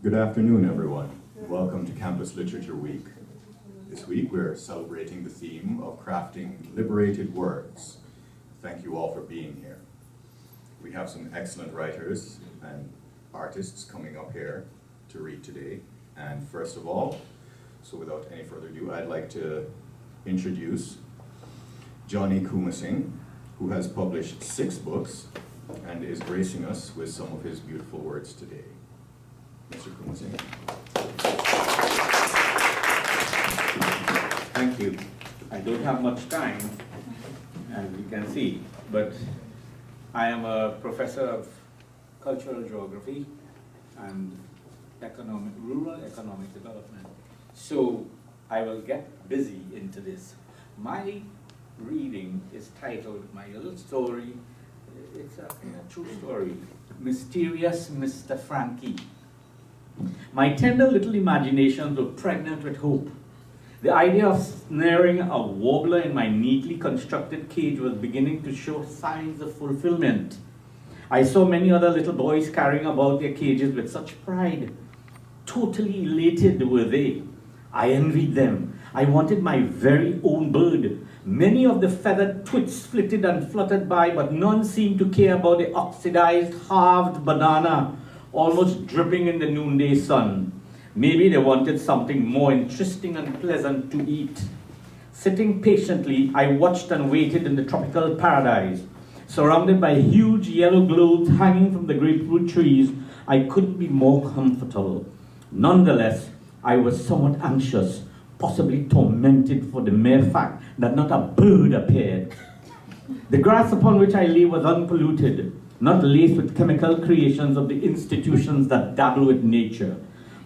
Good afternoon, everyone. Welcome to Campus Literature Week. This week we're celebrating the theme of crafting liberated words. Thank you all for being here. We have some excellent writers and artists coming up here to read today. And first of all, so without any further ado, I'd like to introduce Johnny Kumasing, who has published 6 books and is gracing us with some of his beautiful words today. Mr. Kumasing. Thank you. I don't have much time, as you can see, but I am a professor of cultural geography and rural economic development. So I will get busy into this. My reading is titled, my little story, it's a true story, Mysterious Mr. Frankie. My tender little imaginations were pregnant with hope. The idea of snaring a warbler in my neatly constructed cage was beginning to show signs of fulfillment. I saw many other little boys carrying about their cages with such pride. Totally elated were they. I envied them. I wanted my very own bird. Many of the feathered twits flitted and fluttered by, but none seemed to care about the oxidized, halved banana, almost dripping in the noonday sun. Maybe they wanted something more interesting and pleasant to eat. Sitting patiently, I watched and waited in the tropical paradise. Surrounded by huge yellow globes hanging from the grapefruit trees, I couldn't be more comfortable. Nonetheless, I was somewhat anxious, possibly tormented for the mere fact that not a bird appeared. The grass upon which I lay was unpolluted, not laced with chemical creations of the institutions that dabble with nature.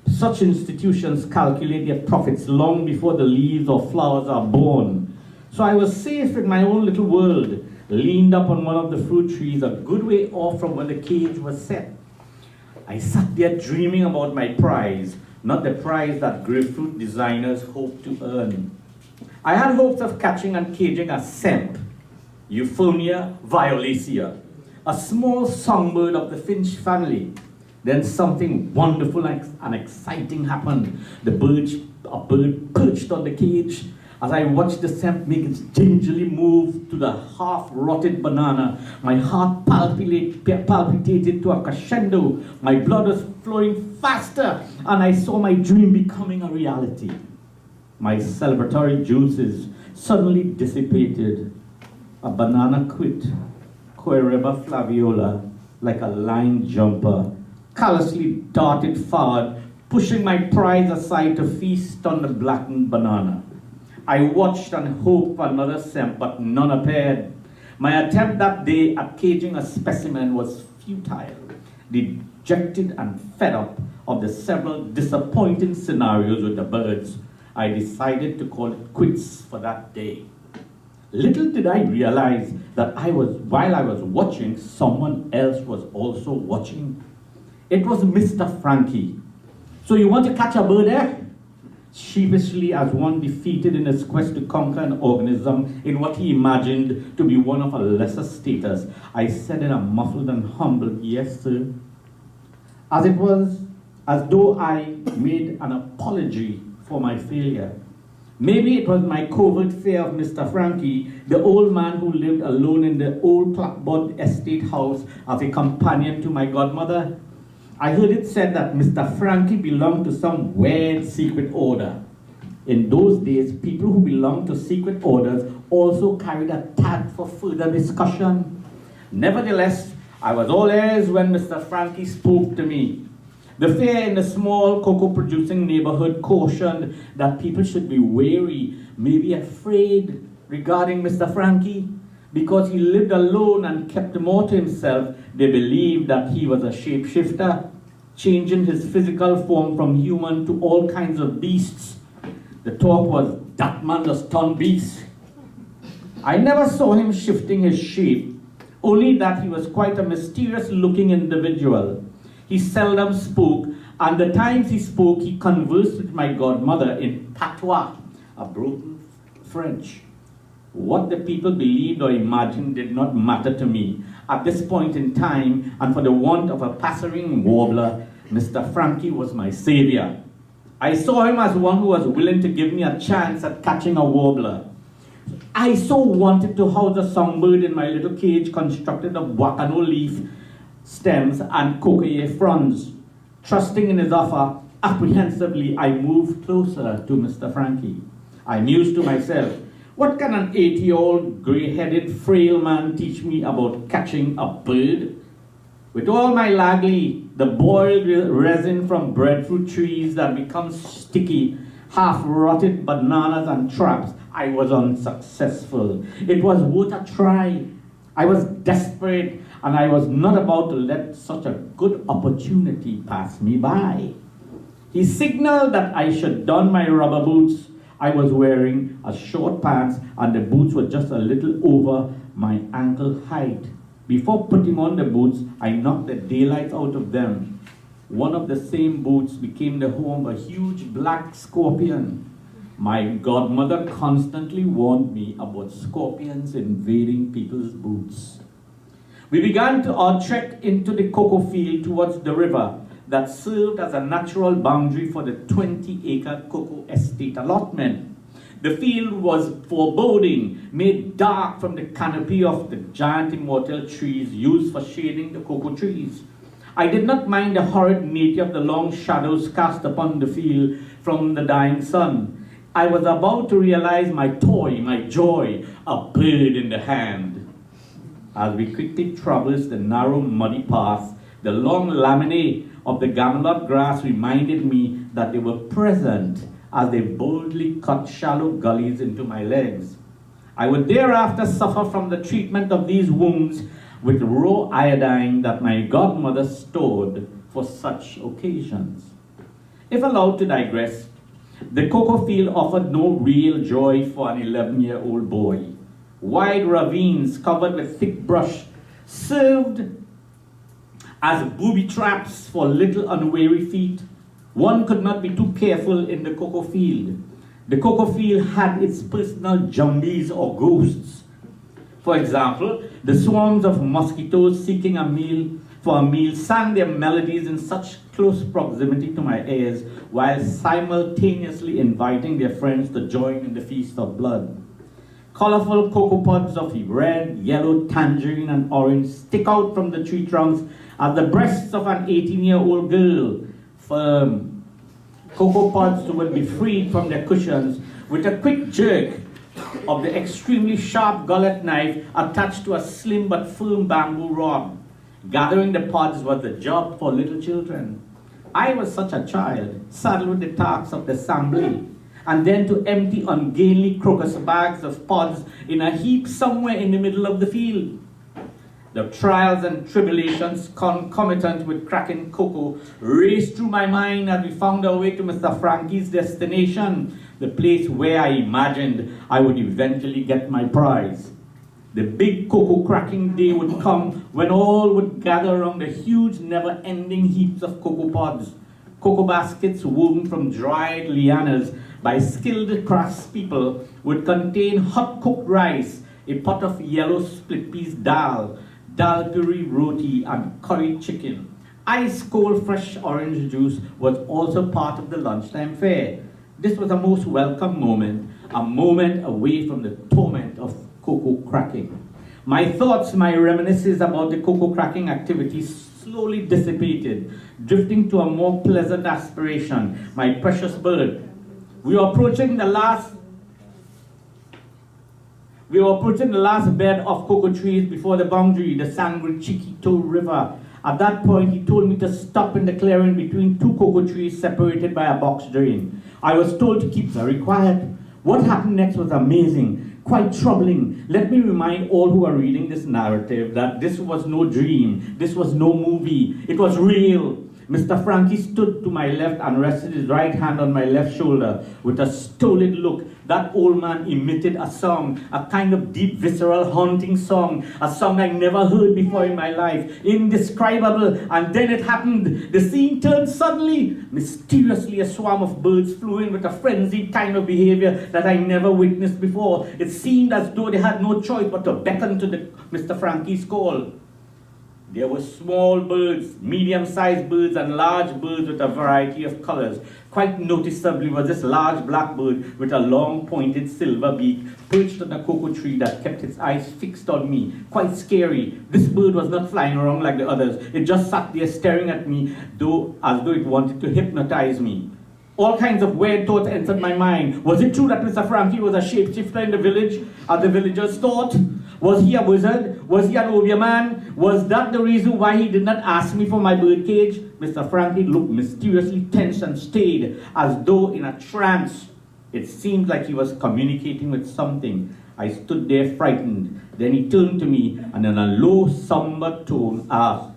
Such institutions calculate their profits long before the leaves or flowers are born. So I was safe in my own little world, leaned up on one of the fruit trees a good way off from where the cage was set. I sat there dreaming about my prize, not the prize that grapefruit designers hope to earn. I had hopes of catching and caging a semp, Euphonia violacea, a small songbird of the finch family. Then something wonderful and exciting happened. A bird perched on the cage. As I watched the semp make its gingerly move to the half-rotted banana, my heart palpitated to a crescendo. My blood was flowing faster, and I saw my dream becoming a reality. My celebratory juices suddenly dissipated. A banana quit, Coereba flaviola, like a line jumper, callously darted forward, pushing my prize aside to feast on the blackened banana. I watched and hoped for another semp, but none appeared. My attempt that day at caging a specimen was futile. Dejected and fed up of the several disappointing scenarios with the birds, I decided to call it quits for that day. Little did I realize that while I was watching, someone else was also watching. It was Mr. Frankie. So you want to catch a bird, eh? Sheepishly, as one defeated in his quest to conquer an organism in what he imagined to be one of a lesser status, I said in a muffled and humble yes, sir. As though I made an apology for my failure. Maybe it was my covert fear of Mr. Frankie, the old man who lived alone in the old clapboard estate house as a companion to my godmother. I heard it said that Mr. Frankie belonged to some weird secret order. In those days, people who belonged to secret orders also carried a tag for further discussion. Nevertheless, I was all ears when Mr. Frankie spoke to me. The fair in the small cocoa-producing neighborhood cautioned that people should be wary, maybe afraid regarding Mr. Frankie. Because he lived alone and kept more to himself, they believed that he was a shapeshifter, changing his physical form from human to all kinds of beasts. The talk was, that man was turned beast. I never saw him shifting his shape, only that he was quite a mysterious-looking individual. He seldom spoke, and the times he spoke, he conversed with my godmother in patois, a broken French. What the people believed or imagined did not matter to me. At this point in time, and for the want of a passerine warbler, Mr. Frankie was my savior. I saw him as one who was willing to give me a chance at catching a warbler. I so wanted to house a songbird in my little cage constructed of guacano leaf stems and cocoa fronds. Trusting in his offer, apprehensively I moved closer to Mr. Frankie. I mused to myself, what can an 80-year-old gray-headed frail man teach me about catching a bird? With all my lagli, the boiled resin from breadfruit trees that becomes sticky, half-rotted bananas and traps, I was unsuccessful. It was worth a try. I was desperate, and I was not about to let such a good opportunity pass me by. He signaled that I should don my rubber boots. I was wearing a short pants, and the boots were just a little over my ankle height. Before putting on the boots, I knocked the daylight out of them. One of the same boots became the home of a huge black scorpion. My godmother constantly warned me about scorpions invading people's boots. We began our trek into the cocoa field towards the river that served as a natural boundary for the 20-acre cocoa estate allotment. The field was foreboding, made dark from the canopy of the giant immortal trees used for shading the cocoa trees. I did not mind the horrid nature of the long shadows cast upon the field from the dying sun. I was about to realize my toy, my joy, a bird in the hand. As we quickly traversed the narrow, muddy path, the long laminae of the gamelot grass reminded me that they were present as they boldly cut shallow gullies into my legs. I would thereafter suffer from the treatment of these wounds with raw iodine that my godmother stored for such occasions. If allowed to digress, the cocoa field offered no real joy for an 11-year-old boy. Wide ravines covered with thick brush served as booby traps for little unwary feet. One could not be too careful in the cocoa field. The cocoa field had its personal zombies or ghosts. For example, the swarms of mosquitoes seeking a meal sang their melodies in such close proximity to my ears while simultaneously inviting their friends to join in the feast of blood. Colorful cocoa pods of red, yellow, tangerine, and orange stick out from the tree trunks as the breasts of an 18-year-old girl. Firm cocoa pods would be freed from their cushions with a quick jerk of the extremely sharp gullet knife attached to a slim but firm bamboo rod. Gathering the pods was the job for little children. I was such a child, saddled with the tasks of the assembly, and then to empty ungainly crocus bags of pods in a heap somewhere in the middle of the field. The trials and tribulations concomitant with cracking cocoa raced through my mind as we found our way to Mr. Frankie's destination, the place where I imagined I would eventually get my prize. The big cocoa cracking day would come when all would gather around the huge, never-ending heaps of cocoa pods. Cocoa baskets woven from dried lianas by skilled craftspeople would contain hot-cooked rice, a pot of yellow split-peas dal puri roti, and curry chicken. Ice-cold fresh orange juice was also part of the lunchtime fare. This was a most welcome moment, a moment away from the torment of cocoa cracking. My thoughts, my reminiscences about the cocoa cracking activities slowly dissipated, drifting to a more pleasant aspiration, my precious bird. We were approaching the last bed of cocoa trees before the boundary, the Sangre Chiquito River. At that point, he told me to stop in the clearing between two cocoa trees separated by a box drain. I was told to keep very quiet. What happened next was amazing, quite troubling. Let me remind all who are reading this narrative that this was no dream, this was no movie, it was real. Mr. Frankie stood to my left and rested his right hand on my left shoulder with a stolid look. That old man emitted a song, a kind of deep, visceral, haunting song, a song I never heard before in my life, indescribable. And then it happened. The scene turned suddenly. Mysteriously, a swarm of birds flew in with a frenzied kind of behavior that I never witnessed before. It seemed as though they had no choice but to beckon to Mr. Frankie's call. There were small birds, medium-sized birds, and large birds with a variety of colors. Quite noticeably was this large black bird with a long pointed silver beak perched on a cocoa tree that kept its eyes fixed on me. Quite scary. This bird was not flying around like the others. It just sat there staring at me as though it wanted to hypnotize me. All kinds of weird thoughts entered my mind. Was it true that Mr. Frankie was a shapeshifter in the village, as the villagers thought? Was he a wizard? Was he an obeah man? Was that the reason why he did not ask me for my birdcage? Mr. Frankie looked mysteriously tense and stayed, as though in a trance. It seemed like he was communicating with something. I stood there frightened. Then he turned to me and in a low, somber tone asked,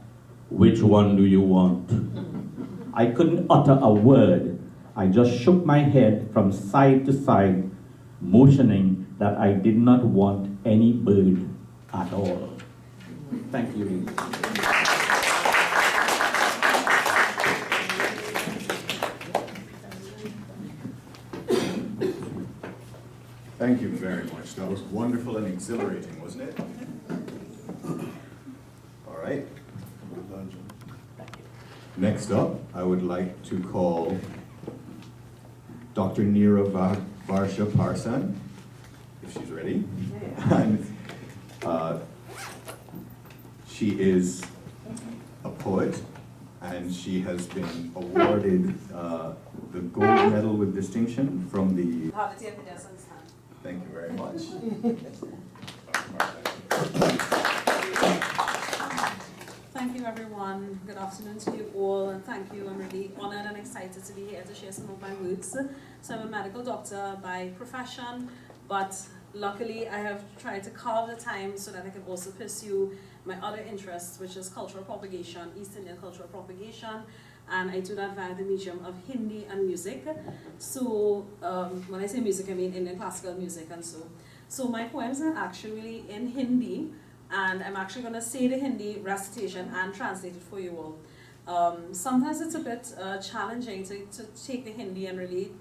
"Which one do you want?" I couldn't utter a word. I just shook my head from side to side, motioning that I did not want any bird at all. Thank you. Thank you very much. That was wonderful and exhilarating, wasn't it? All right. Next up, I would like to call Dr. Neera Varsha Parsan, if she's ready. And she is a poet, and she has been awarded the gold medal with distinction from the... Thank you very much. Thank you, everyone. Good afternoon to you all, and thank you. I'm really honored and excited to be here to share some of my works. So I'm a medical doctor by profession, but luckily I have tried to carve the time so that I can also pursue my other interests, which is cultural propagation, East Indian cultural propagation, and I do that via the medium of Hindi and music. So when I say music, I mean Indian classical music and so. So my poems are actually in Hindi, and I'm actually going to say the Hindi recitation and translate it for you all. Sometimes it's a bit challenging to take the Hindi and really,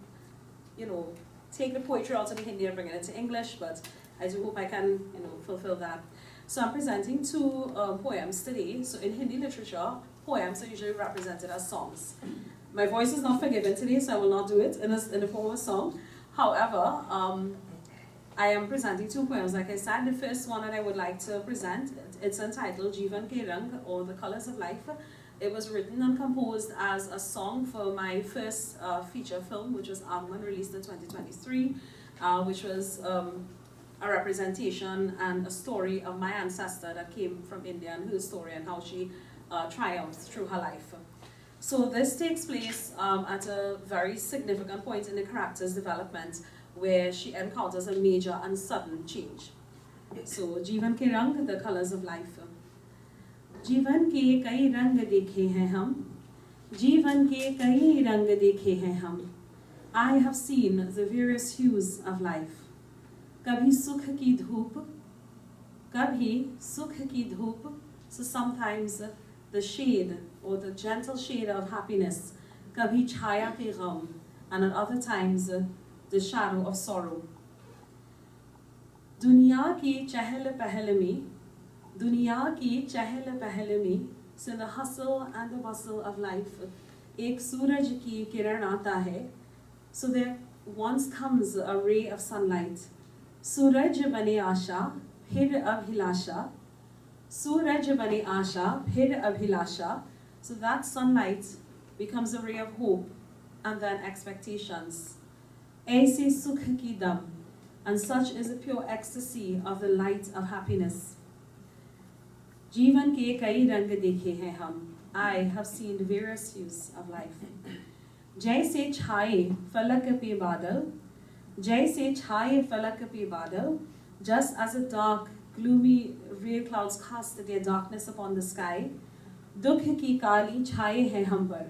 take the poetry out of the Hindi and bring it into English, but I do hope I can, fulfill that. So I'm presenting two poems today. So in Hindi literature, poems are usually represented as songs. My voice is not forgiven today, so I will not do it in the form of a song. However, I am presenting two poems. Like I said, the first one that I would like to present, it's entitled Jeevan Ke Rang, or The Colors of Life. It was written and composed as a song for my first feature film, which was Agman, released in 2023, which was a representation and a story of my ancestor that came from India, and her story and how she triumphed through her life. So this takes place at a very significant point in the character's development, where she encounters a major and sudden change. So, Jeevan ke rang, the colors of life. Jeevan ke kai rang dekhe hain hum. Jeevan ke kai rang dekhe hain hum. I have seen the various hues of life. Kabhi sukh ki dhoop. Kabhi sukh ki dhoop. So sometimes the shade, or the gentle shade of happiness. Kabhi chhaya ke gham. And at other times, the shadow of sorrow. Duniya ki chahal pahal mein, duniya ki chahal pahal mein, so in the hustle and the bustle of life, ek suraj ki kiran aata hai, so there once comes a ray of sunlight. Suraj bane asha, phir abhilasha, suraj bane asha, phir abhilasha, so that sunlight becomes a ray of hope and then expectations. Aise sukh ki dam, and such is the pure ecstasy of the light of happiness. Jeevan ke kai rang dekhe hain hum. I have seen the various hues of life. Jaise chhaye falak pe badal, jaise chhaye falak pe badal, just as the dark, gloomy rain clouds cast their darkness upon the sky, dukh ki kali chhaye hain hum par.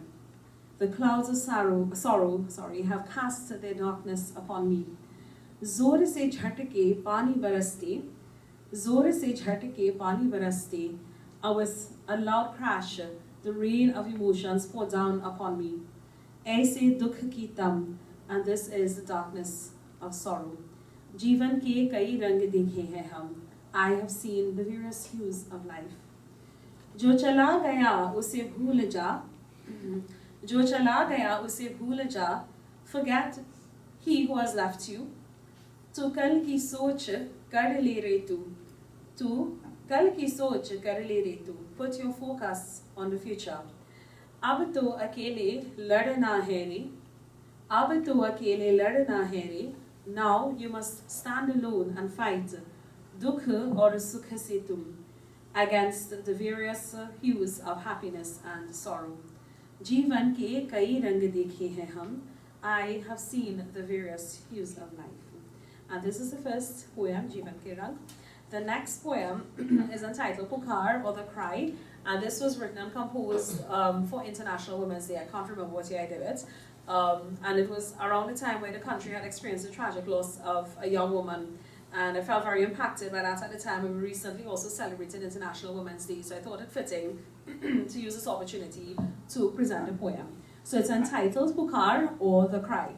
The clouds of sorrow, have cast their darkness upon me. Zor se jhatke pani baraste, zor se jhatke pani baraste. With a loud crash, the rain of emotions poured down upon me. Aise dukh ki tam, and this is the darkness of sorrow. Jeevan ke kai rang dekhe hain hum. I have seen the various hues of life. जो चला गया उसे भूल जा, जो चला गया उसे भूल जा, forget he who has left you. तू कल की सोच कर ले रे तू कल की सोच कर ले रे तू, put your focus on the future. अब तो अकेले लड़ना है रे, अब तो अकेले लड़ना है रे, now you must stand alone and fight, दुख और सुख से तुम, against the various hues of happiness and sorrow. जीवन के कई रंग देखे हैं हम, I have seen the various hues of life. And this is the first poem, Jeevan Ke Rang. The next poem is entitled Pukar or The Cry, and this was written and composed for International Women's Day. I can't remember what year I did it. And it was around the time when the country had experienced the tragic loss of a young woman. And I felt very impacted by that at the time. We recently also celebrated International Women's Day, so I thought it fitting to use this opportunity to present the poem. So it's entitled Pukar or The Cry.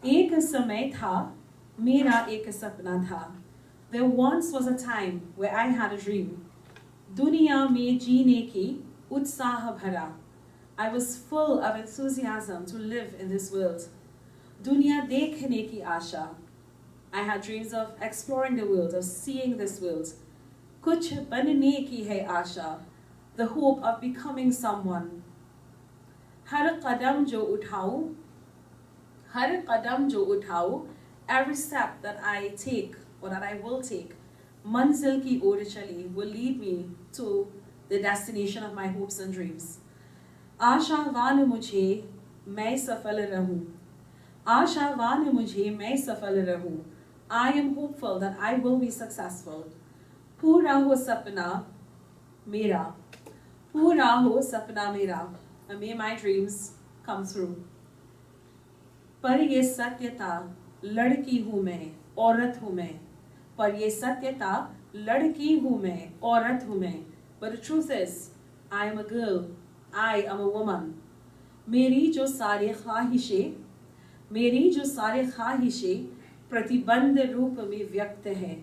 एक समय था, मेरा एक सपना था. There once was a time where I had a dream. दुनिया में जीने की उत्साह भरा. I was full of enthusiasm to live in this world. दुनिया देखने की आशा. I had dreams of exploring the world, of seeing this world. कुछ बनने की है आशा. The hope of becoming someone. हर कदम जो उठाऊं, हर कदम जो उठाऊं, every step that I take or that I will take, मंजिल की ओर चली, will lead me to the destination of my hopes and dreams. आशावान मुझे मैं सफल रहूं, आशावान मुझे मैं सफल रहूं. I am hopeful that I will be successful. पूरा हो सपना मेरा, पूरा हो सपना मेरा, and may my dreams come through. पर ये सत्य था, लड़की हूँ मैं, औरत हूँ मैं. पर ये सत्य था, लड़की हूँ मैं, औरत हूँ मैं. But the truth is, I am a girl, I am a woman. मेरी जो सारे ख्वाहिशें, मेरी जो सारे ख्वाहिशें प्रतिबंध रूप में व्यक्त है.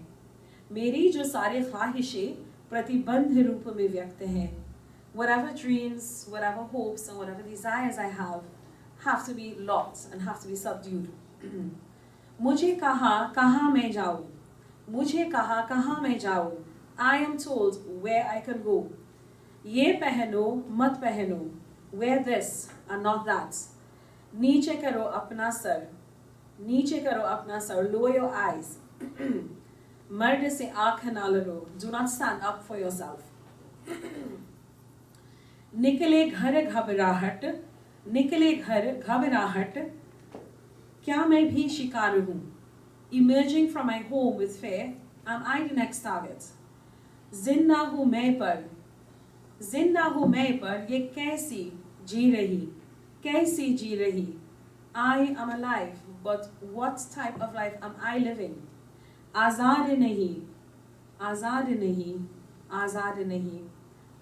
मेरी जो सारे ख्वाहिशें प्रतिबंध रूप में व्यक्त है. Whatever dreams, whatever hopes and whatever desires I have to be locked and have to be subdued. मुझे कहाँ मैं जाऊँ, मुझे कहाँ मैं जाऊँ. I am told where I can go. ये पहनो मत पहनो, wear this and not that. नीचे करो अपना सर, नीचे करो अपना सर, lower your eyes. मर्द से आँख ना लड़ो, do not stand up for yourself. निकले घर घबराहट, निकले घर घबराहट, क्या मैं भी शिकार हूँ. Emerging from my home with fear, am I the next target? जिंदा हूँ मैं पर, जिंदा हूँ मैं पर, ये कैसी जी रही, कैसी जी रही. I am alive, but what type of life am I living? आज़ाद नहीं, आज़ाद नहीं, आज़ाद नहीं.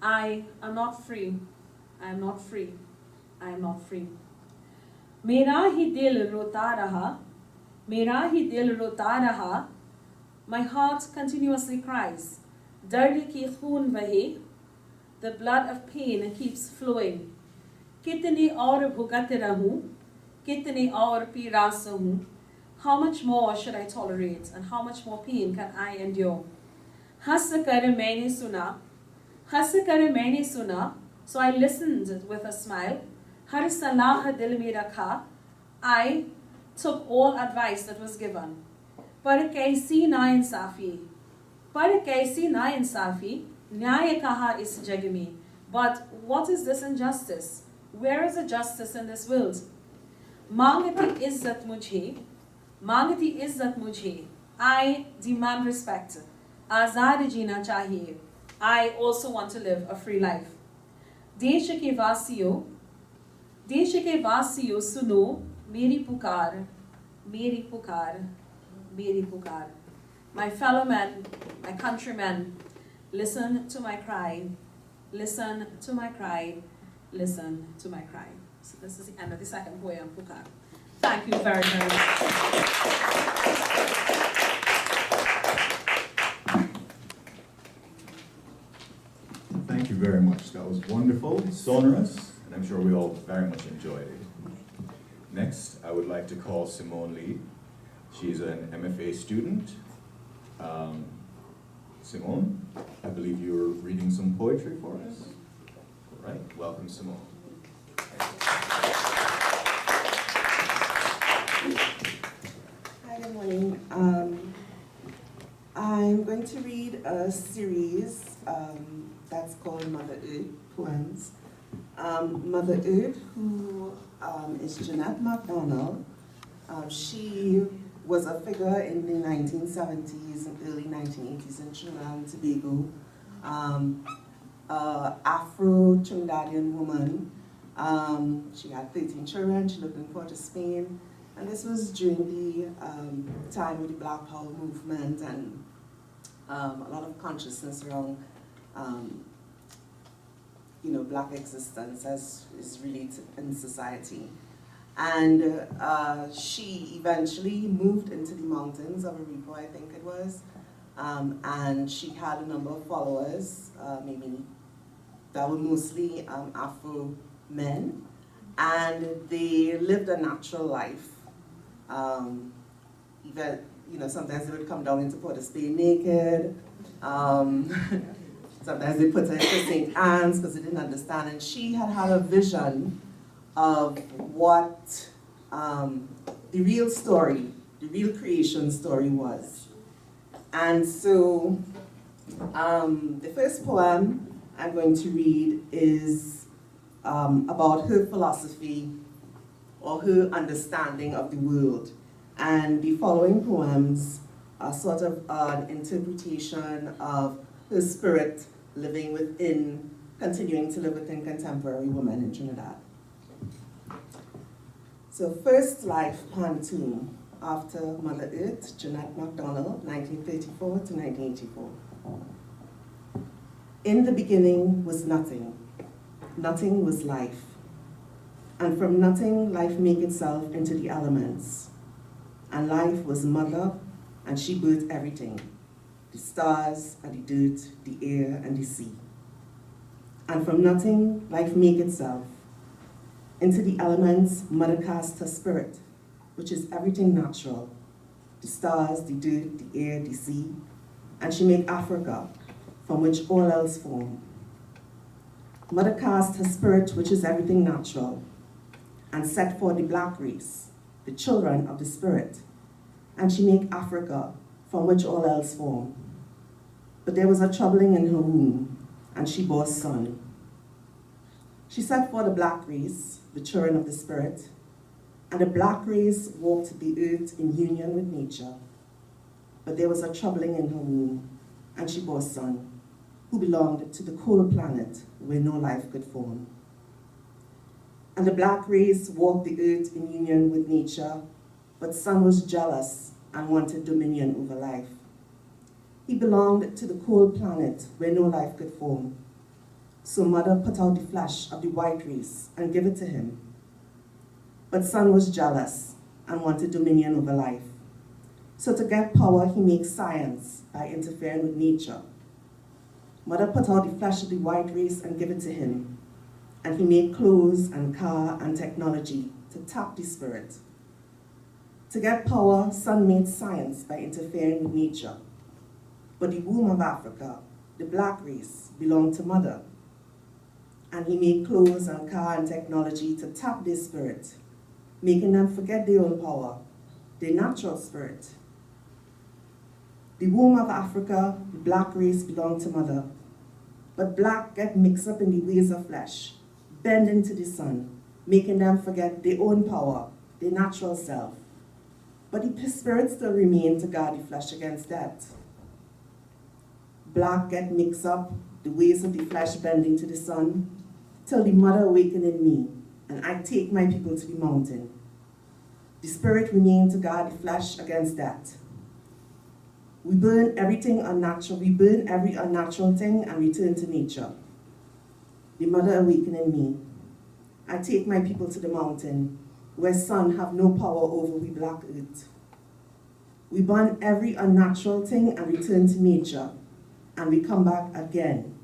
I am not free, I am not free, I am not free. मेरा ही दिल रोता रहा, मेरा ही दिल रोता रहा. My heart continuously cries. दर्द की खून बहे, the blood of pain keeps flowing. कितनी और भुगत रहूं, कितनी और पीड़ा सहूं. How much more should I tolerate and how much more pain can I endure? हंस कर मैंने सुना, हंस कर मैंने सुना, so I listened with a smile. हर सलाह दिल में रखा, I took all advice that was given. पर कैसी नाइंसाफी, पर कैसी नाइंसाफी, न्याय कहाँ इस जग में. But what is this injustice? Where is the justice in this world? मांगती इज्जत मुझे, मांगती इज्जत मुझे. I demand respect. आज़ाद जीना चाहिए. I also want to live a free life. देश के वासियों, देश के वासियों सुनो मेरी पुकार, मेरी पुकार, मेरी पुकार. My fellow men, my countrymen, listen to my cry, listen to my cry, listen to my cry. So this is the end of the second poem, Pukar. Thank you very, very much. Thank you you very much. That was wonderful, sonorous, and I'm sure we all very much enjoyed it. Next, I would like to call Simone Lee. She's an MFA student. Simone, I believe you were reading some poetry for us. All right, welcome, Simone. Hi, good morning. I'm going to read a series that's called Mother Earth Poems. Mother Earth, who is Jeanette MacDonald, she was a figure in the 1970s and early 1980s in Trinidad and Tobago. Afro-Trinidadian woman. She had 13 children. She lived in Port of Spain. And this was during the time of the Black Power movement and a lot of consciousness around, Black existence as is related in society. And she eventually moved into the mountains of Arepo, I think it was, and she had a number of followers, maybe that were mostly Afro men, and they lived a natural life. Sometimes they would come down into Port of Spain naked. Sometimes they put her into St. Anne's because they didn't understand. And she had a vision of what the real story, the real creation story was. And so the first poem I'm going to read is about her philosophy or her understanding of the world. And the following poems are sort of an interpretation of her spirit continuing to live within contemporary women in Trinidad. So First Life Pantoum, after Mother Earth, Jeanette MacDonald, 1934 to 1984. In the beginning was nothing. Nothing was life. And from nothing, life made itself into the elements. And life was mother, and she birthed everything. The stars, and the dirt, the air, and the sea. And from nothing, life made itself. Into the elements, mother cast her spirit, which is everything natural. The stars, the dirt, the air, the sea. And she made Africa, from which all else formed. Mother cast her spirit, which is everything natural, and set forth the black race, the children of the spirit. And she made Africa, from which all else formed. But there was a troubling in her womb, and she bore a son. She set forth the black race, the children of the spirit, and the black race walked the earth in union with nature. But there was a troubling in her womb, and she bore a son, who belonged to the cold planet where no life could form. And the black race walked the earth in union with nature, but son was jealous and wanted dominion over life. He belonged to the cold planet where no life could form. So mother put out the flesh of the white race and gave it to him. But son was jealous and wanted dominion over life. So to get power, he makes science by interfering with nature. Mother put out the flesh of the white race and gave it to him. And he made clothes and car and technology to tap the spirit. To get power, son made science by interfering with nature. But the womb of Africa, the black race, belonged to mother. And he made clothes and car and technology to tap their spirit, making them forget their own power, their natural spirit. The womb of Africa, the black race, belonged to mother. But black get mixed up in the ways of flesh, bend into the sun, making them forget their own power, their natural self. But the spirit still remained to guard the flesh against death. Black get mixed up, the ways of the flesh bending to the sun, till the mother awakened in me, and I take my people to the mountain. The spirit remained to guard the flesh against death. We burn everything unnatural, we burn every unnatural thing and return to nature. The mother awakened in me. I take my people to the mountain, where sun have no power over we black earth. We burn every unnatural thing and return to nature, and we come back again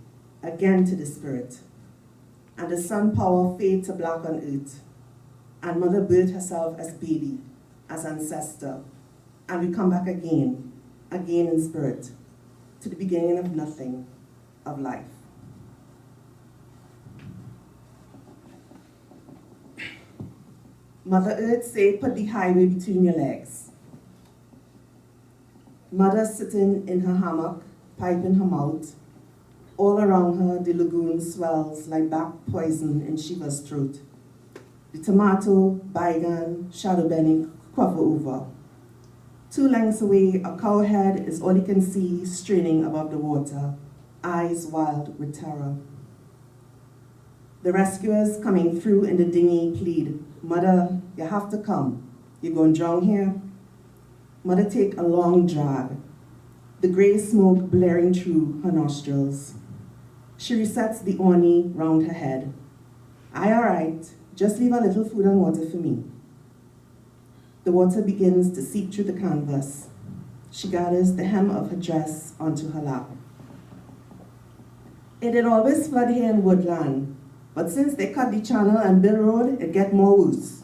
again to the spirit, and the sun power fade to black on earth, and mother birth herself as baby, as ancestor, and we come back again in spirit, to the beginning of nothing, of life. Mother Earth say, put the highway between your legs. Mother sitting in her hammock, pipe in her mouth. All around her, the lagoon swells like back poison in Shiva's throat. The tomato, bygone, shadow bending cover over. 2 lengths away, a cow head is all you can see straining above the water, eyes wild with terror. The rescuers coming through in the dinghy plead, Mother, you have to come. You gonna drown here? Mother take a long drag, the grey smoke blaring through her nostrils. She resets the orni round her head. All right, just leave a little food and water for me. The water begins to seep through the canvas. She gathers the hem of her dress onto her lap. It had always flood here in Woodland, but since they cut the channel and build road, it get more worse.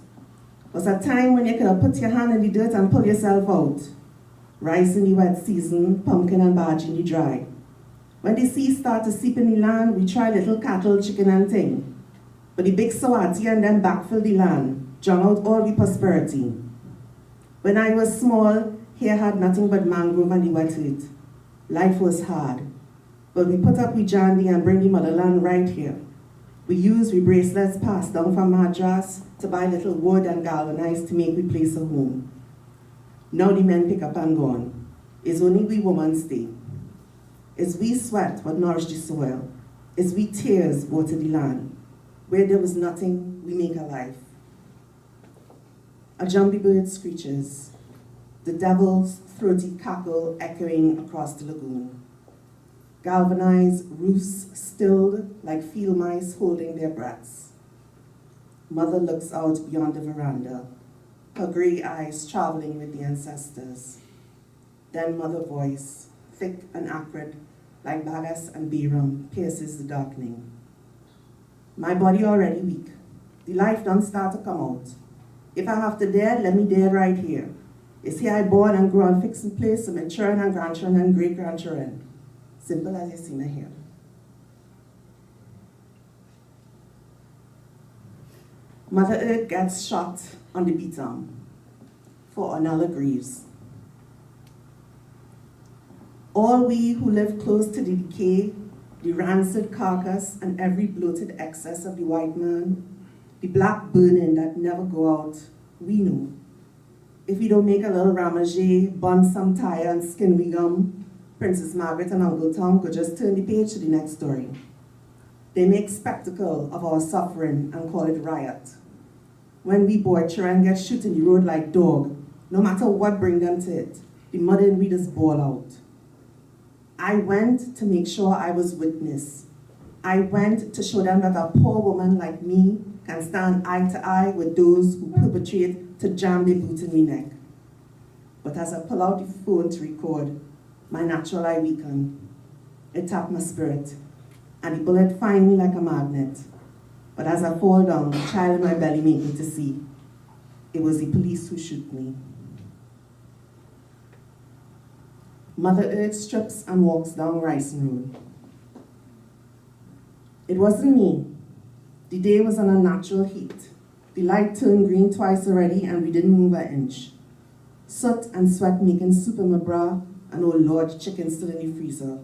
Was a time when you could have put your hand in the dirt and pull yourself out. Rice in the wet season, pumpkin and barge in the dry. When the sea start to seep in the land, we try little cattle, chicken and thing. But the big Sawati and them backfill the land, drown out all the prosperity. When I was small, here had nothing but mangrove and the wet earth. Life was hard. But we put up with Jandy and bring the motherland right here. We bracelets passed down from Madras to buy little wood and galvanized to make we place a home. Now the men pick up and gone. It's only we women stay. It's we sweat what nourished the soil. It's we tears water the land. Where there was nothing, we make a life. A jumpy bird screeches, the devil's throaty cackle echoing across the lagoon. Galvanized roofs stilled like field mice holding their breaths. Mother looks out beyond the veranda, her gray eyes traveling with the ancestors. Then mother voice, thick and acrid, like Bagas and Biram, pierces the darkening. My body already weak. The life don't start to come out. If I have to dead, let me dead right here. It's here I born and grow and fix in place for my children and grandchildren and great-grandchildren. Simple as you see me here. Mother Earth gets shot on the beat arm for another grieves. All we who live close to the decay, the rancid carcass and every bloated excess of the white man, the black burning that never go out, we know. If we don't make a little ramage, bun some tire and skin we gum, Princess Margaret and Uncle Tom could just turn the page to the next story. They make spectacle of our suffering and call it riot. When we boy children get shot in the road like dog, no matter what bring them to it, the mother and readers bawl out. I went to make sure I was witness. I went to show them that a poor woman like me can stand eye to eye with those who perpetrate to jam their boot in my neck. But as I pull out the phone to record, my natural eye weakened. It tapped my spirit, and the bullet find me like a magnet. But as I fall down, the child in my belly made me to see. It was the police who shoot me. Mother Earth strips and walks down Ricing Road. It wasn't me. The day was on unnatural heat. The light turned green twice already and we didn't move an inch. Soot and sweat making soup in my bra, and oh Lord, chicken still in the freezer.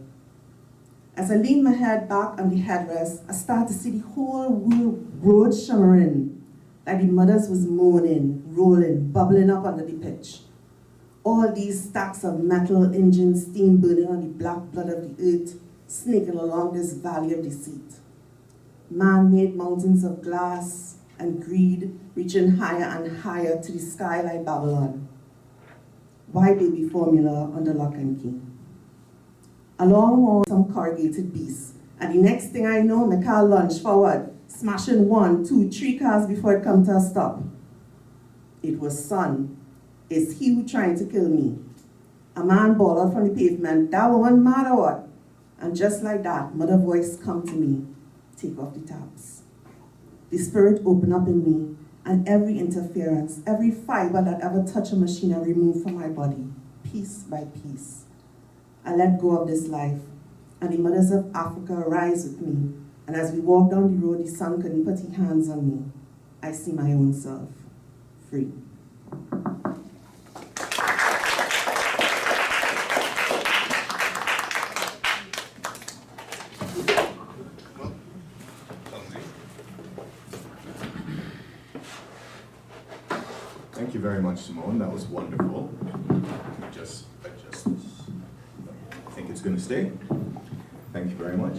As I lean my head back on the headrest, I start to see the whole road shimmering, like the mothers was moaning, rolling, bubbling up under the pitch. All these stacks of metal engines, steam burning on the black blood of the earth, snaking along this valley of deceit. Man-made mountains of glass and greed reaching higher and higher to the sky like Babylon. Why baby formula under lock and key? Along more some corrugated beasts, and the next thing I know, my car lunged forward, smashing 1, 2, 3 cars before it come to a stop. It was son. It's he who trying to kill me. A man bawled out from the pavement, that woman mad or what? And just like that, mother voice come to me, take off the taps. The spirit opened up in me, and every interference, every fiber that ever touched a machine I removed from my body, piece by piece. I let go of this life, and the mothers of Africa rise with me. And as we walk down the road, the sun couldn't put his hands on me. I see my own self, free. Thank you very much, Simone. That was wonderful. Just adjust this. I think it's going to stay. Thank you very much.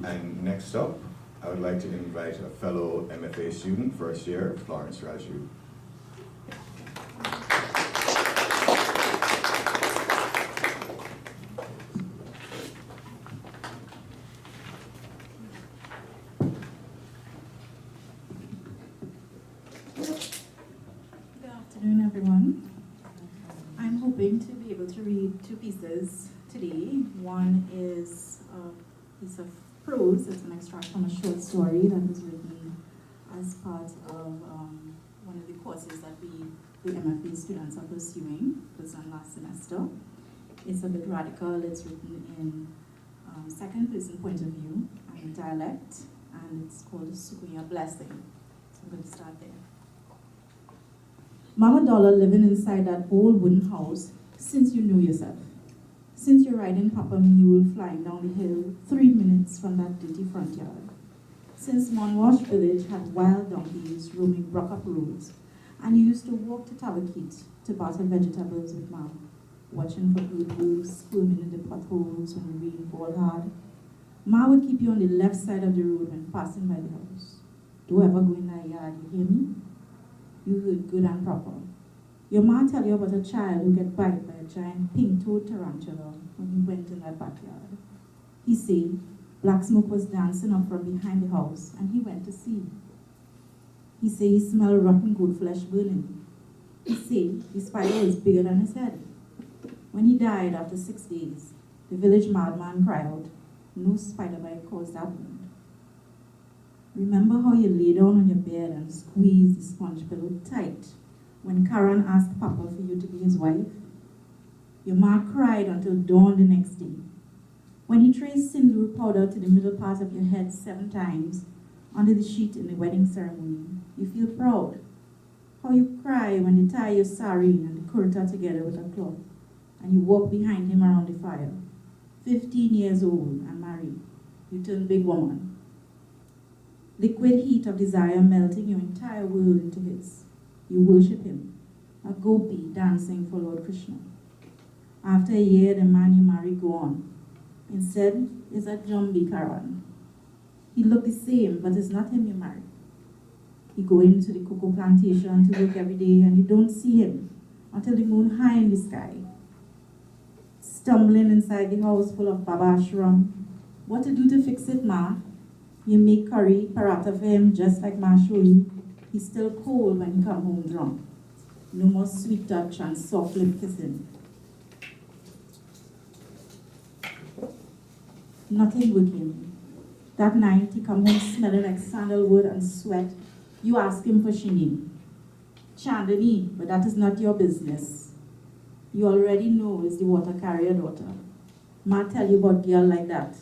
And next up, I would like to invite a fellow MFA student, first year, Florence Raju. Good afternoon, everyone. I'm hoping to be able to read two pieces today. One is a piece of prose. It's an extract from a short story that was written as part of one of the courses that the MFA students are pursuing. It was done last semester. It's a bit radical. It's written in second person point of view and dialect, and it's called Sukuya Blessing. So I'm going to start there. Mama Dollar living inside that old wooden house since you knew yourself. Since you're riding Papa Mule flying down the hill 3 minutes from that dirty front yard. Since Monwash village had wild donkeys roaming Brockup roads, and you used to walk to Tabakit to barter vegetables with Mom, watching for birds squirming in the potholes when the rain fall hard. Ma would keep you on the left side of the road when passing by the house. Don't ever go in that yard, you hear me? You heard good and proper. Your ma tell you about a child who get bite by a giant pink-toed tarantula when he went in that backyard. He say black smoke was dancing up from behind the house and he went to see. He say he smelled rotten goat flesh burning. He say the spider was bigger than his head. When he died after 6 days, the village madman cried out, no spider bite caused that wound. Remember how you lay down on your bed and squeezed the sponge pillow tight when Karan asked Papa for you to be his wife? Your ma cried until dawn the next day. When he traced sindoor powder to the middle part of your head 7 times under the sheet in the wedding ceremony, you feel proud. How you cry when they tie your sari and the kurta together with a cloth and you walk behind him around the fire. 15 years old and married. You turn big woman. Liquid heat of desire melting your entire world into his. You worship him, a gopi dancing for Lord Krishna. After a year, the man you marry go on. Instead, is a Jambi Karan. He look the same, but it's not him you marry. He go into the cocoa plantation to work every day, and you don't see him until the moon high in the sky. Stumbling inside the house full of Baba Ashram. What to do to fix it, ma? You make curry, paratha for him, just like Ma show you. He's still cold when he come home drunk. No more sweet touch and soft lip kissing. Nothing working. That night, he come home smelling like sandalwood and sweat. You ask him for Shini. Chandani, but that is not your business. You already know it's the water carrier daughter. Ma tell you about girl like that.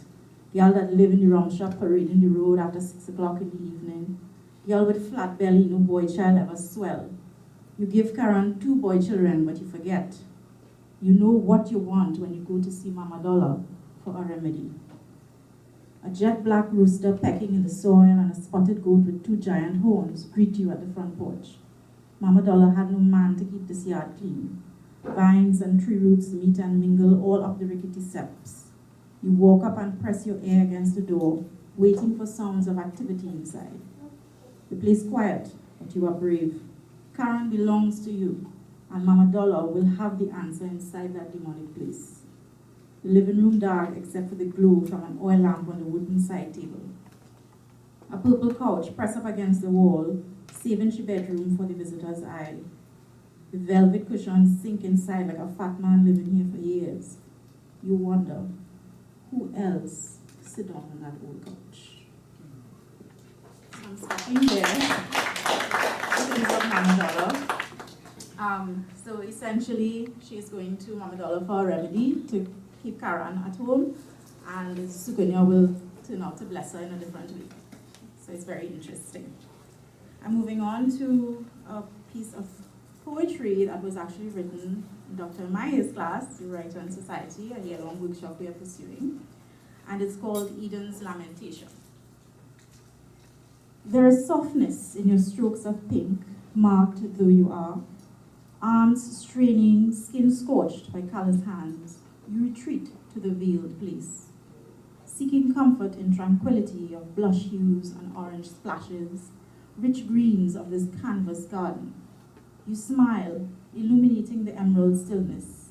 Girl that live in the rum shop parading the road after 6 o'clock in the evening. Girl with flat belly, no boy child ever swell. You give Karan 2 boy children, but you forget. You know what you want when you go to see Mama Dollar for a remedy. A jet black rooster pecking in the soil and a spotted goat with 2 giant horns greet you at the front porch. Mama Dollar had no man to keep this yard clean. Vines and tree roots meet and mingle all up the rickety steps. You walk up and press your ear against the door, waiting for sounds of activity inside. The place quiet, but you are brave. Karan belongs to you, and Mama Dollar will have the answer inside that demonic place. The living room dark except for the glow from an oil lamp on the wooden side table. A purple couch pressed up against the wall, saving the bedroom for the visitor's eye. The velvet cushions sink inside like a fat man living here for years. You wonder, Who else sit down on that old couch? So I'm stopping there. This is of Mama Dollar. So essentially, she's going to Mama Dollar for a remedy to keep Karan at home, and Sukanya will turn out to bless her in a different way. So it's very interesting. I'm moving on to a piece of poetry that was actually written in Dr. Maya's class, the Writer and Society, a year-long workshop we are pursuing, and it's called Eden's Lamentation. There is softness in your strokes of pink, marked though you are, arms straining, skin scorched by callous hands. You retreat to the veiled place, seeking comfort in tranquility of blush hues and orange splashes, rich greens of this canvas garden. You smile, illuminating the emerald stillness,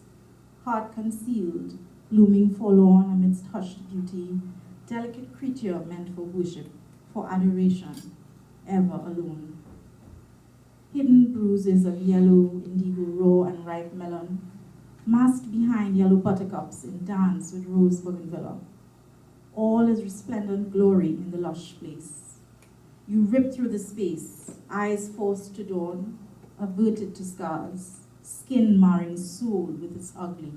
heart concealed, blooming forlorn amidst hushed beauty, delicate creature meant for worship, for adoration, ever alone. Hidden bruises of yellow, indigo, raw and ripe melon, masked behind yellow buttercups in dance with rose bougainvillea. All is resplendent glory in the lush place. You rip through the space, eyes forced to dawn, averted to scars, skin marring soul with its ugly.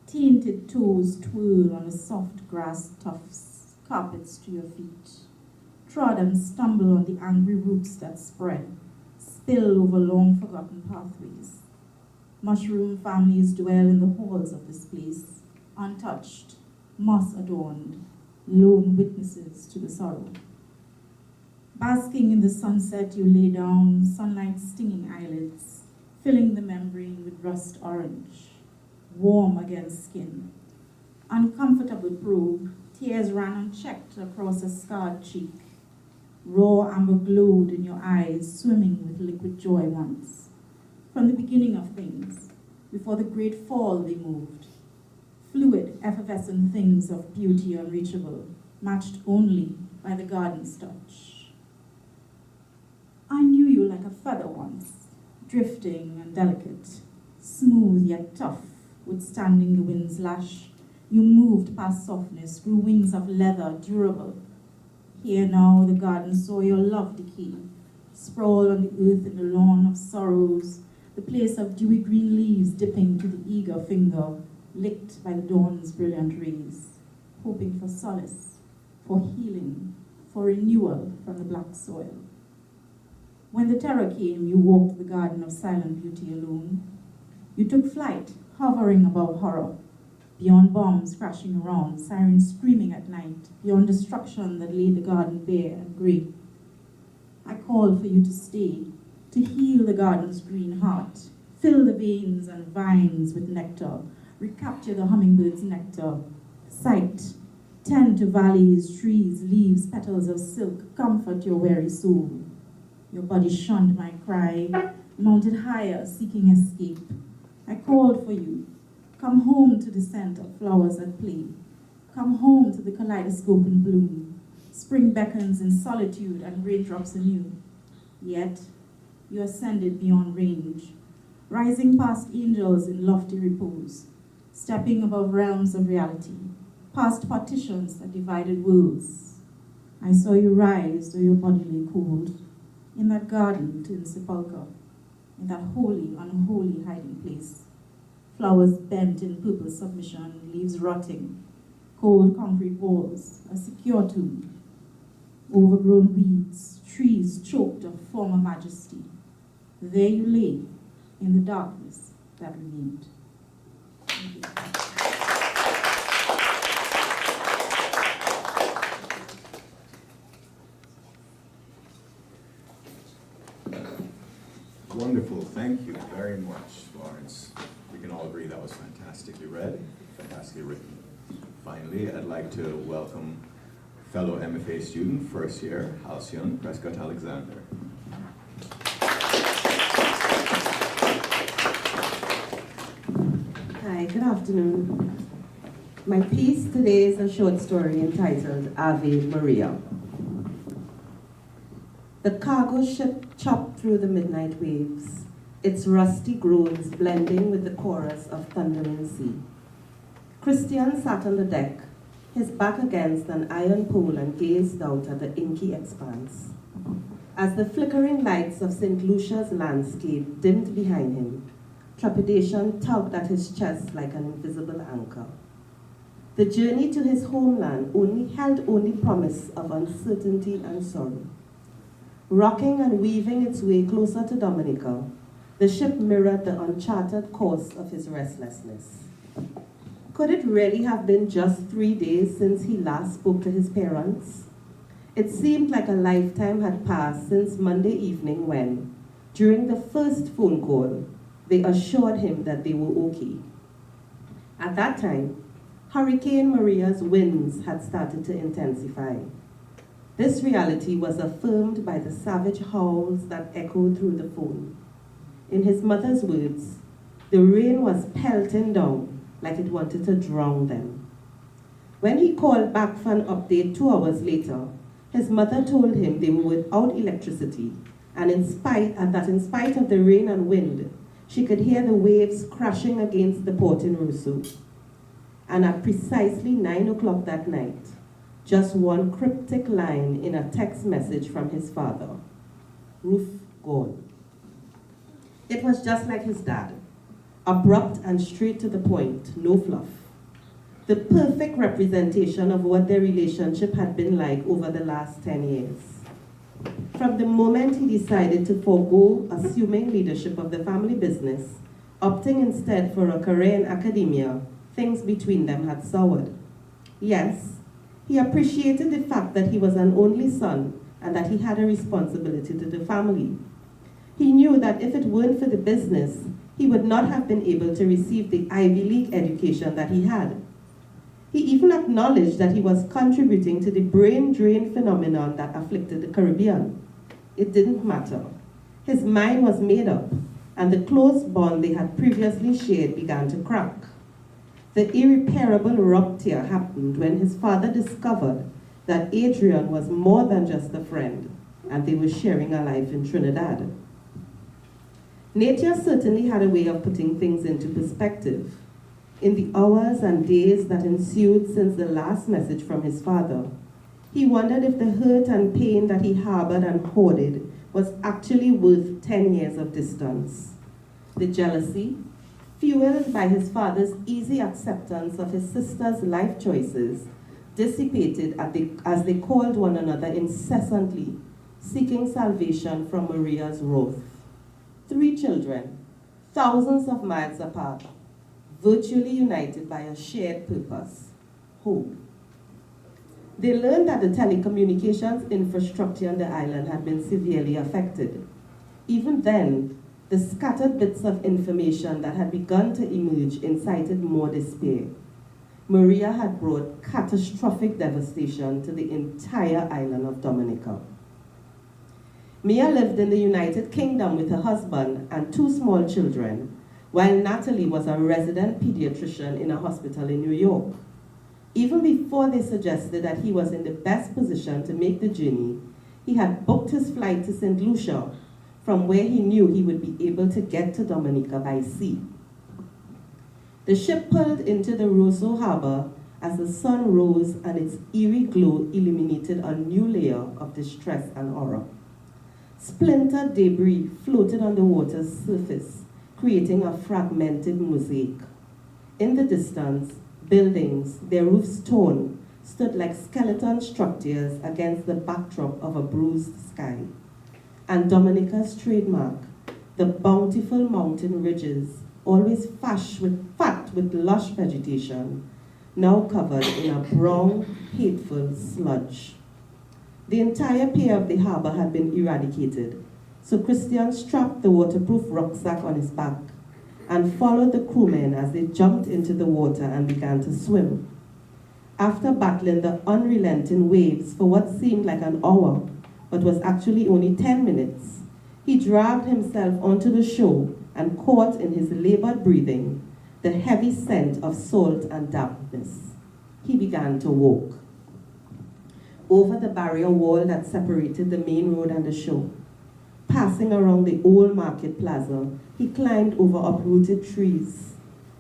Tainted toes twirl on the soft grass tufts, carpets to your feet. Trod and stumble on the angry roots that spread, spill over long forgotten pathways. Mushroom families dwell in the halls of this place, untouched, moss adorned, lone witnesses to the sorrow. Basking in the sunset, you lay down, sunlight stinging eyelids, filling the membrane with rust orange, warm against skin. Uncomfortable probe, tears ran unchecked across a scarred cheek. Raw amber glowed in your eyes, swimming with liquid joy once. From the beginning of things, before the great fall they moved. Fluid, effervescent things of beauty unreachable, matched only by the garden's touch. I knew you like a feather once, drifting and delicate, smooth yet tough, withstanding the wind's lash. You moved past softness, grew wings of leather, durable. Here now the garden saw your love decay, sprawled on the earth in the lawn of sorrows, the place of dewy green leaves dipping to the eager finger, licked by the dawn's brilliant rays, hoping for solace, for healing, for renewal from the black soil. When the terror came, you walked the garden of silent beauty alone. You took flight, hovering above horror, beyond bombs crashing around, sirens screaming at night, beyond destruction that laid the garden bare and grey. I called for you to stay, to heal the garden's green heart, fill the veins and vines with nectar, recapture the hummingbird's nectar, sight, tend to valleys, trees, leaves, petals of silk, comfort your weary soul. Your body shunned my cry, mounted higher, seeking escape. I called for you. Come home to the scent of flowers at play. Come home to the kaleidoscope in bloom. Spring beckons in solitude and raindrops anew. Yet, you ascended beyond range, rising past angels in lofty repose, stepping above realms of reality, past partitions that divided worlds. I saw you rise, though your body lay cold, in that garden to sepulchre, in that holy, unholy hiding place. Flowers bent in purple submission, leaves rotting, cold concrete walls, a secure tomb, overgrown weeds, trees choked of former majesty. There you lay, in the darkness that remained. Thank you. Wonderful, thank you very much, Lawrence. We can all agree that was fantastically read, fantastically written. Finally, I'd like to welcome fellow MFA student, first year, Halcyon Prescott Alexander. Hi, good afternoon. My piece today is a short story entitled Ave Maria. The cargo ship chopped through the midnight waves, its rusty groans blending with the chorus of thundering sea. Christian sat on the deck, his back against an iron pole, and gazed out at the inky expanse. As the flickering lights of St. Lucia's landscape dimmed behind him, trepidation tugged at his chest like an invisible anchor. The journey to his homeland held only promise of uncertainty and sorrow. Rocking and weaving its way closer to Dominica, the ship mirrored the uncharted course of his restlessness. Could it really have been just 3 days since he last spoke to his parents? It seemed like a lifetime had passed since Monday evening when, during the first phone call, they assured him that they were okay. At that time, Hurricane Maria's winds had started to intensify. This reality was affirmed by the savage howls that echoed through the phone. In his mother's words, the rain was pelting down like it wanted to drown them. When he called back for an update 2 hours later, his mother told him they were without electricity, and in spite of the rain and wind, she could hear the waves crashing against the port in Roseau. And at precisely 9 o'clock that night, just one cryptic line in a text message from his father: "Roof gone." It was just like his dad, abrupt and straight to the point, no fluff. The perfect representation of what their relationship had been like over the last 10 years. From the moment he decided to forego assuming leadership of the family business, opting instead for a career in academia, things between them had soured. Yes, he appreciated the fact that he was an only son and that he had a responsibility to the family. He knew that if it weren't for the business, he would not have been able to receive the Ivy League education that he had. He even acknowledged that he was contributing to the brain drain phenomenon that afflicted the Caribbean. It didn't matter. His mind was made up, and the close bond they had previously shared began to crack. The irreparable rupture happened when his father discovered that Adrian was more than just a friend, and they were sharing a life in Trinidad. Nature certainly had a way of putting things into perspective. In the hours and days that ensued since the last message from his father, he wondered if the hurt and pain that he harbored and hoarded was actually worth 10 years of distance. The jealousy, fueled by his father's easy acceptance of his sister's life choices, dissipated as they called one another incessantly, seeking salvation from Maria's wrath. 3 children, thousands of miles apart, virtually united by a shared purpose: hope. They learned that the telecommunications infrastructure on the island had been severely affected. Even then, the scattered bits of information that had begun to emerge incited more despair. Maria had brought catastrophic devastation to the entire island of Dominica. Mia lived in the United Kingdom with her husband and 2 small children, while Natalie was a resident pediatrician in a hospital in New York. Even before they suggested that he was in the best position to make the journey, he had booked his flight to St. Lucia, from where he knew he would be able to get to Dominica by sea. The ship pulled into the Roseau harbor as the sun rose and its eerie glow illuminated a new layer of distress and horror. Splintered debris floated on the water's surface, creating a fragmented mosaic. In the distance, buildings, their roofs torn, stood like skeleton structures against the backdrop of a bruised sky. And Dominica's trademark, the bountiful mountain ridges, always fat with lush vegetation, now covered in a brown, hateful sludge. The entire pier of the harbor had been eradicated, so Christian strapped the waterproof rucksack on his back and followed the crewmen as they jumped into the water and began to swim. After battling the unrelenting waves for what seemed like an hour, but was actually only 10 minutes, he dragged himself onto the shore and caught in his labored breathing the heavy scent of salt and dampness. He began to walk. Over the barrier wall that separated the main road and the shore, passing around the old market plaza, he climbed over uprooted trees.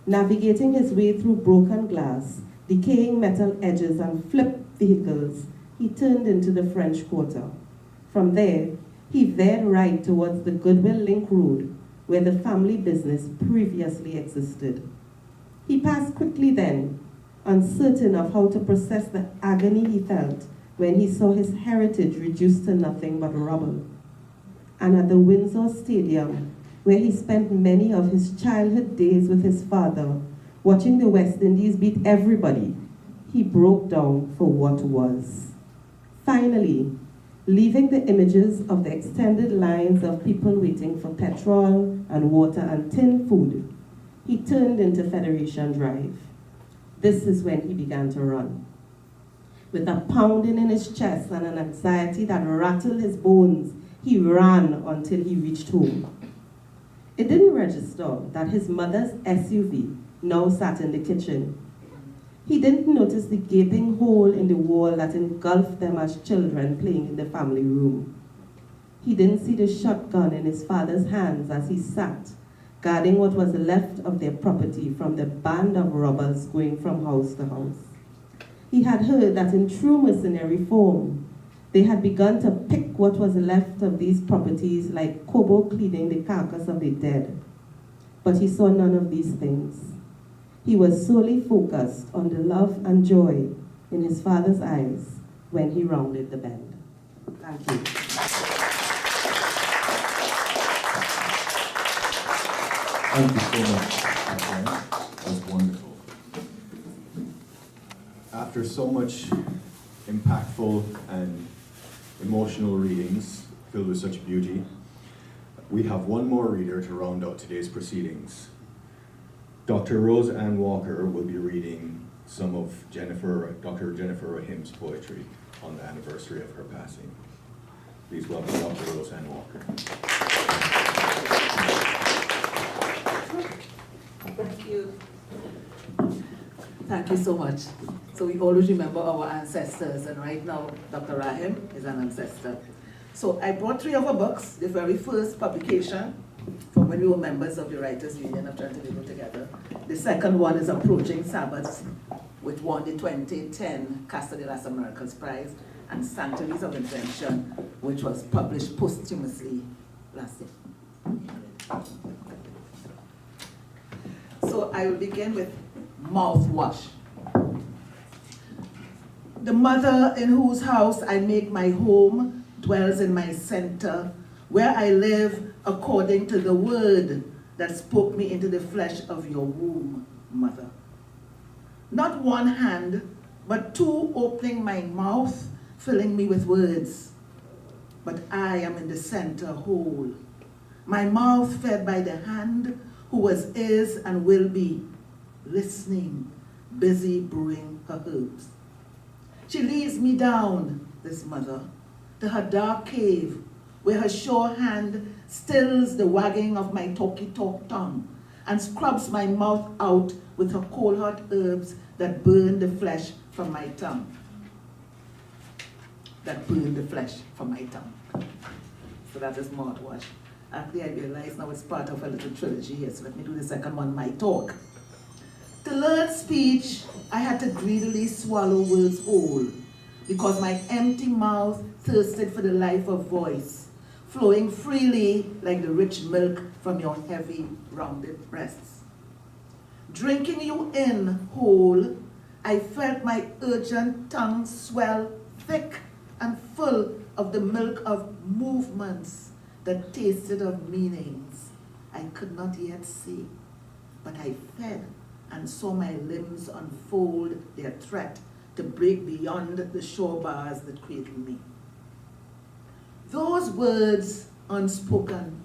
Navigating his way through broken glass, decaying metal edges, and flipped vehicles, he turned into the French Quarter. From there, he veered right towards the Goodwill Link Road, where the family business previously existed. He passed quickly then, uncertain of how to process the agony he felt when he saw his heritage reduced to nothing but rubble. And at the Windsor Stadium, where he spent many of his childhood days with his father, watching the West Indies beat everybody, he broke down for what was. Finally, leaving the images of the extended lines of people waiting for petrol and water and tin food, he turned into Federation Drive. This is when he began to run. With a pounding in his chest and an anxiety that rattled his bones, he ran until he reached home. It didn't register that his mother's SUV now sat in the kitchen. He didn't notice the gaping hole in the wall that engulfed them as children playing in the family room. He didn't see the shotgun in his father's hands as he sat, guarding what was left of their property from the band of robbers going from house to house. He had heard that in true mercenary form, they had begun to pick what was left of these properties like Kobo cleaning the carcass of the dead. But he saw none of these things. He was solely focused on the love and joy in his father's eyes when he rounded the bend. Thank you. Thank you so much. Okay. That was wonderful. After so much impactful and emotional readings filled with such beauty, we have one more reader to round out today's proceedings. Dr. Rose Ann Walker will be reading some of Dr. Jennifer Rahim's poetry on the anniversary of her passing. Please welcome Dr. Rose Ann Walker. Thank you. Thank you so much. So we always remember our ancestors, and right now, Dr. Rahim is an ancestor. So I brought 3 of her books. The very first publication from when we were members of the Writers' Union of Trinity People Together. The second one is Approaching Sabbaths, which won the 2010 Casa de las Americas Prize, and Sanctuaries of Invention, which was published posthumously last year. So I will begin with mouthwash. The mother in whose house I make my home dwells in my center, where I live according to the word that spoke me into the flesh of your womb, mother. Not one hand, but 2 opening my mouth, filling me with words. But I am in the center whole, my mouth fed by the hand who was, is, and will be, listening, busy brewing her herbs. She leads me down, this mother, to her dark cave, where her sure hand stills the wagging of my talky-talk tongue and scrubs my mouth out with her cold-hot herbs that burn the flesh from my tongue. So that is mouthwash. Actually, I realize now it's part of a little trilogy here, so let me do the second one, my talk. To learn speech, I had to greedily swallow words whole, because my empty mouth thirsted for the life of voice, flowing freely like the rich milk from your heavy, rounded breasts. Drinking you in whole, I felt my urgent tongue swell thick and full of the milk of movements that tasted of meanings I could not yet see, but I fed and saw my limbs unfold their threat to break beyond the shore bars that cradled me. Those words unspoken,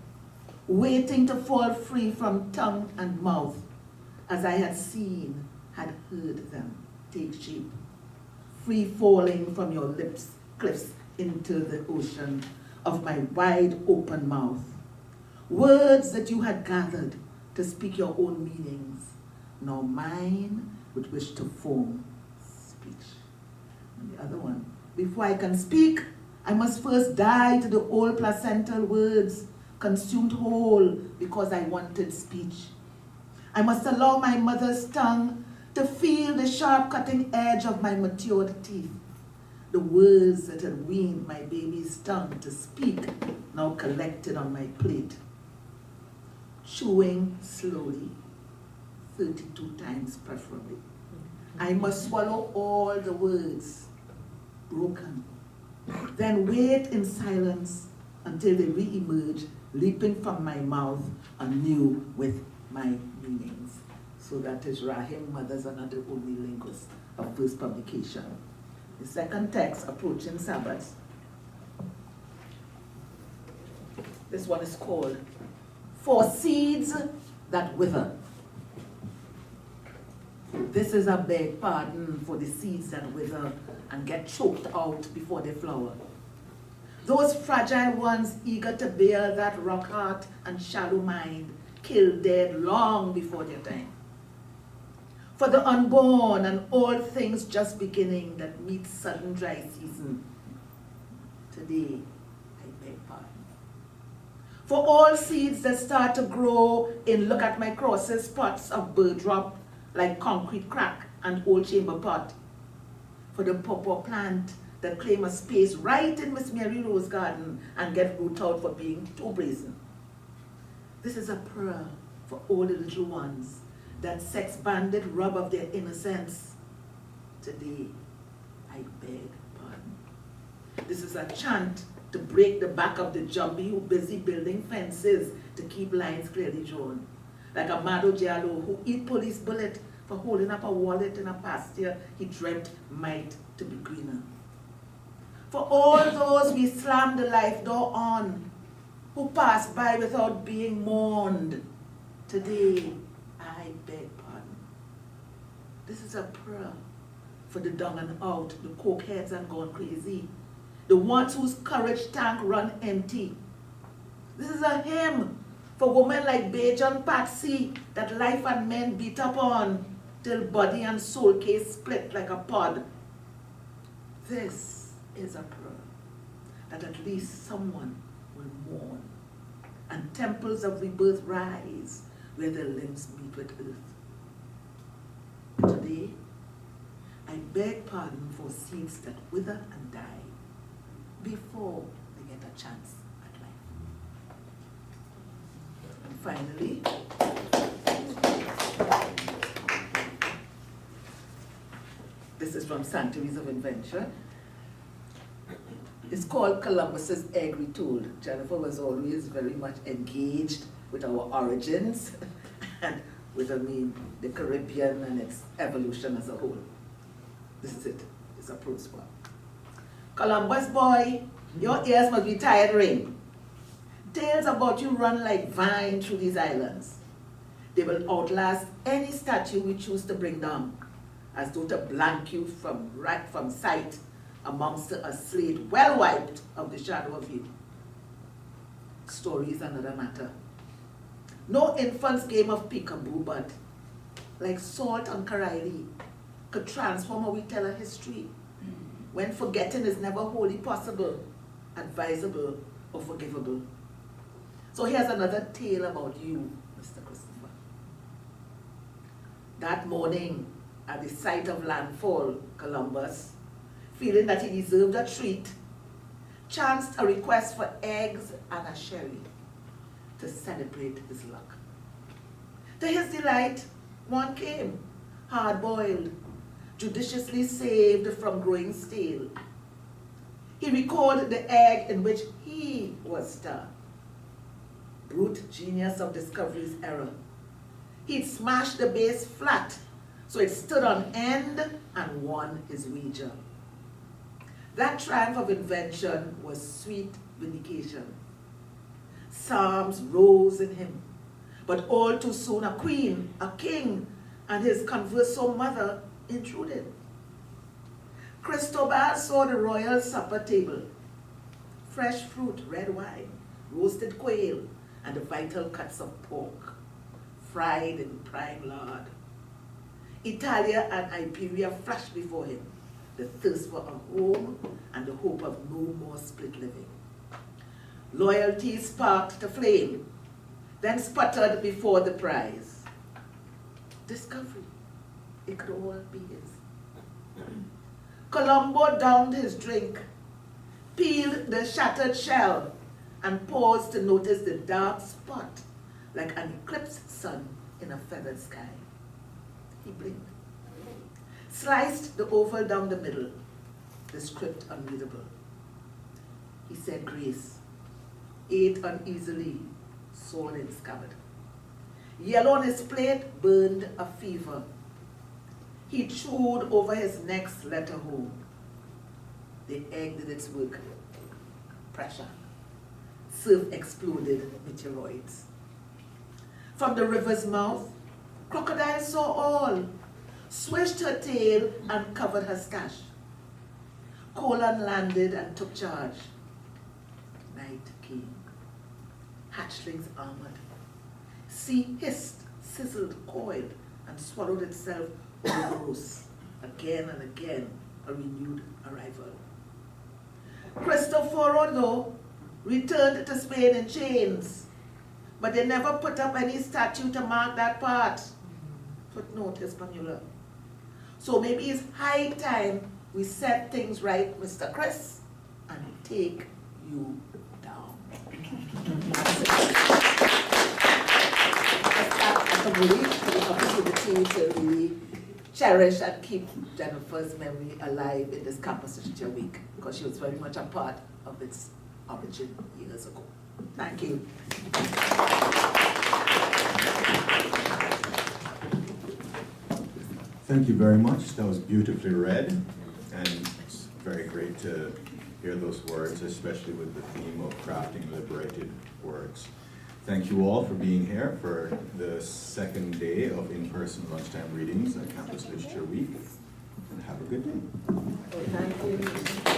waiting to fall free from tongue and mouth, as I had seen, had heard them take shape, free falling from your lips, cliffs into the ocean of my wide open mouth. Words that you had gathered to speak your own meanings, nor mine would wish to form speech. And the other one, before I can speak, I must first die to the old placental words, consumed whole because I wanted speech. I must allow my mother's tongue to feel the sharp cutting edge of my matured teeth. The words that had weaned my baby's tongue to speak now collected on my plate. Chewing slowly, 32 times preferably. I must swallow all the words, broken. Then wait in silence until they re-emerge, leaping from my mouth anew with my meanings. So that is Rahim, Mothers Are Not the Only Linguists, of first publication. The second text, Approaching Sabbath. This one is called For Seeds That Wither. This is a beg pardon for the seeds that wither and get choked out before they flower. Those fragile ones eager to bear that rock heart and shallow mind, killed dead long before their time. For the unborn and all things just beginning that meet sudden dry season, today I beg pardon. For all seeds that start to grow in look at my crosses spots of bird drop like concrete crack and old chamber pot. For the pawpaw plant that claim a space right in Miss Mary Rose garden and get rooted out for being too brazen. This is a prayer for all the little ones that sex bandit rob of their innocence. Today, I beg pardon. This is a chant to break the back of the jumbie who busy building fences to keep lines clearly drawn. Like a Mado Giallo who eat police bullet for holding up a wallet in a pasture he dreamt might to be greener. For all those we slam the life door on, who pass by without being mourned, today I beg pardon. This is a prayer for the down and out, the cokeheads and gone crazy, the ones whose courage tank run empty. This is a hymn for women like Bajan Patsy that life and men beat up on till body and soul case split like a pod. This is a prayer that at least someone will mourn and temples of rebirth rise where their limbs meet with earth. Today, I beg pardon for seeds that wither and die before they get a chance at life. And finally, this is from Sanctuaries of Invention. It's called Columbus's Egg Retold. Jennifer was always very much engaged with our origins and with, the Caribbean and its evolution as a whole. This is it. It's a prose poem. Columbus boy, your ears must be tired ring. Tales about you run like vine through these islands. They will outlast any statue we choose to bring down, as though to blank you from sight amongst a slate well wiped of the shadow of you. Story is another matter. No infant's game of peekaboo, but like salt on Karairi, could transform how we tell a history, when forgetting is never wholly possible, advisable, or forgivable. So here's another tale about you, Mr. Christopher. That morning, at the site of landfall, Columbus, feeling that he deserved a treat, chanced a request for eggs and a sherry to celebrate his luck. To his delight, one came, hard-boiled, judiciously saved from growing stale. He recalled the egg in which he was star. Brute genius of discovery's error. He'd smashed the base flat so it stood on end and won his wager. That triumph of invention was sweet vindication. Psalms rose in him, but all too soon a queen, a king, and his converso mother intruded. Cristobal saw the royal supper table, fresh fruit, red wine, roasted quail, and the vital cuts of pork, fried in prime lard. Italia and Iberia flashed before him, the thirst for a home and the hope of no more split living. Loyalty sparked a flame, then sputtered before the prize. discovery. It could all be his. Colombo downed his drink, peeled the shattered shell, and paused to notice the dark spot like an eclipsed sun in a feathered sky. He blinked, sliced the oval down the middle, the script unreadable. He said grace, ate uneasily, sword in scabbard. Yellow on his plate burned a fever. He chewed over his next letter home. The egg did its work. Pressure. Surf exploded meteoroids. From the river's mouth, crocodile saw all, swished her tail and covered her stash. Colon landed and took charge. Night came. Hatchlings armored. Sea hissed, sizzled, coiled, and swallowed itself gross. Again and again, a renewed arrival. Cristoforo, though, returned to Spain in chains, but they never put up any statue to mark that part. Footnote Hispaniola. So maybe it's high time we set things right, Mr. Chris, and take you down. That's the opportunity to really cherish and keep Jennifer's memory alive in this Campus Literature Week, because she was very much a part of its origin years ago. Thank you. Thank you very much. That was beautifully read, and it's very great to hear those words, especially with the theme of crafting liberated words. Thank you all for being here for the second day of in-person lunchtime readings at Campus Literature Week, and have a good day. Thank you.